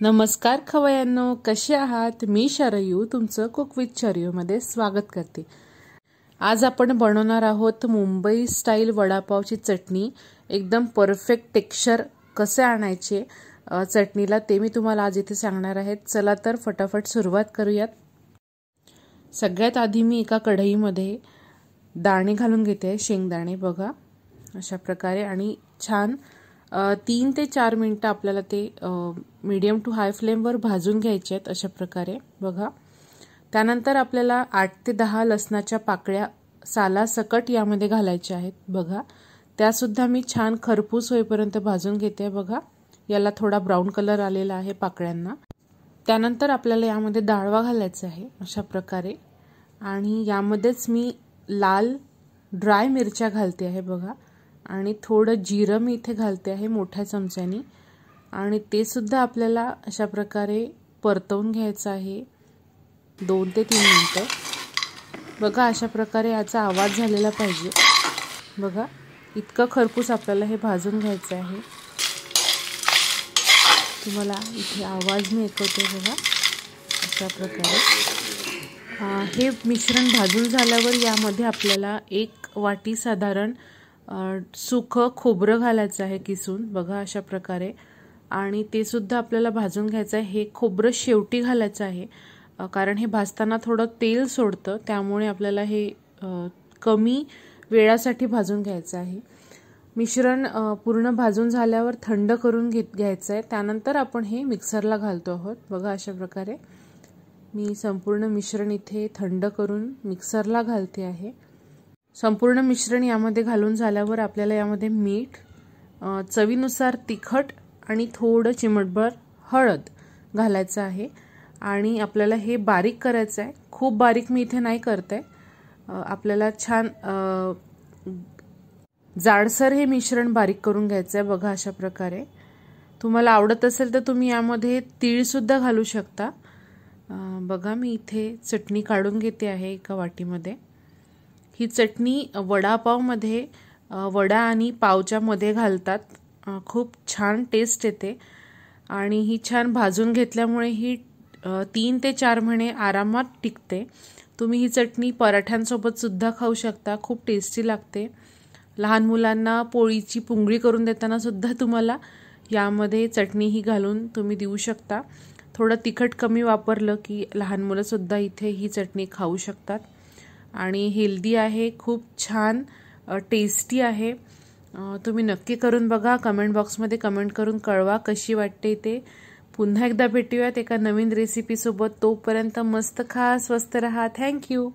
नमस्कार खवय्यांनो, कसे आहात? मी शरयू तुमचं कुक विथ शरयूमध्ये स्वागत करते। आज आपण बनवणार आहोत मुंबई स्टाईल वडापावची चटणी। एकदम परफेक्ट टेक्स्चर कसे आणायचे चटणीला ते मी तुम्हाला आज इथे सांगणार आहे। चला तर फटाफट सुरुवात करूयात। सगळ्यात आधी मी एका कढईमध्ये दाणे घालून घेते, शेंगदाणे बघा अशा प्रकारे, आणि छान 3 ते 4 मिनिटं आपल्याला ते मीडियम टू हाय फ्लेमवर भाजून घ्यायचे आहेत अशा प्रकारे बघा। त्यानंतर आपल्याला 8 ते 10 लसणाच्या पाकळ्या सालासकट यामध्ये घालायच्या आहेत बघा। त्या सुद्धा मी छान खरपूस होईपर्यंत भाजून घेते बघा। याला थोडा ब्राऊन कलर आलेला आहे पाकळ्यांना। त्यानंतर आपल्याला यामध्ये डाळवा घालायचा आहे अशा प्रकारे, आणि यामध्येच मी लाल ड्राय मिरच्या घालते आहे बघा, आणि थोडं जिरं मी इथे घालते आहे मोठ्या चमच्यानी, आणि ते सुद्धा आपल्याला अशा प्रकारे परतवून घ्यायचं आहे 2 ते 3 मिनिटं बघा। अशा प्रकारे याचा आवाज झालेला पाहिजे बघा, इतकं खरपूस आपल्याला हे भाजून घ्यायचं आहे। तुम्हाला इथे आवाज मी ऐकवते बघा अशा प्रकारे। हे मिश्रण भाजून झाल्यावर यामध्ये आपल्याला 1 वाटी साधारण सुकं खोबरं घालायचं आहे किसून बघा अशा प्रकारे, आणि ते सुद्धा आपल्याला भाजून घ्यायचं आहे। हे खोबरं शेवटी घालायचं आहे कारण हे भाजताना थोडं तेल सोडतं, त्यामुळे आपल्याला हे कमी वेळासाठी भाजून घ्यायचं आहे। मिश्रण पूर्ण भाजून झाल्यावर थंड करून घ्यायचं आहे। त्यानंतर आपण हे मिक्सरला घालतो आहोत बघा अशा प्रकारे। मी संपूर्ण मिश्रण इथे थंड करून मिक्सरला घालते आहे। संपूर्ण मिश्रण यामध्ये घालून झाल्यावर आपल्याला यामध्ये मीठ, चवीनुसार तिखट आणि थोडं चिमटभर हळद घालायचं आहे, आणि आपल्याला हे बारीक करायचं आहे। खूप बारीक मी इथे नाही करते, आपल्याला छान जाडसर हे मिश्रण बारीक करून घ्यायचं आहे बघा अशा प्रकारे। तुम्हाला आवडत असेल तर तुम्ही यामध्ये तीळ सुद्धा घालू शकता बघा। मी इथे चटणी काढून घेते आहे एका वाटीमध्ये। ही चटणी वडापावमध्ये वडा आणि पावच्या मध्ये घालतात, खूप छान टेस्ट येते, आणि ही छान भाजून घेतल्यामुळे ही 3 ते 4 महिने आरामात टिकते। तुम्ही ही चटणी पराठ्यांसोबत सुद्धा खाऊ शकता, खूप टेस्टी लागते। लहान मुलांना पोळीची पुंगळी करून देताना सुद्धा तुम्हाला यामध्ये चटणी ही घालून तुम्ही देऊ शकता। थोडं तिखट कमी वापरलं की लहान मुलं सुद्धा इथे ही चटणी खाऊ शकतात, आणि हेल्दी आहे, खूप छान टेस्टी आहे। तुम्ही नक्की करून बघा। कमेंट बॉक्समध्ये कमेंट करून कळवा कशी वाटते ते। पुन्हा एकदा भेटूयात एका नवीन रेसिपी सोबत। तोपर्यंत मस्त खा, स्वस्त रहा। थँक्यू।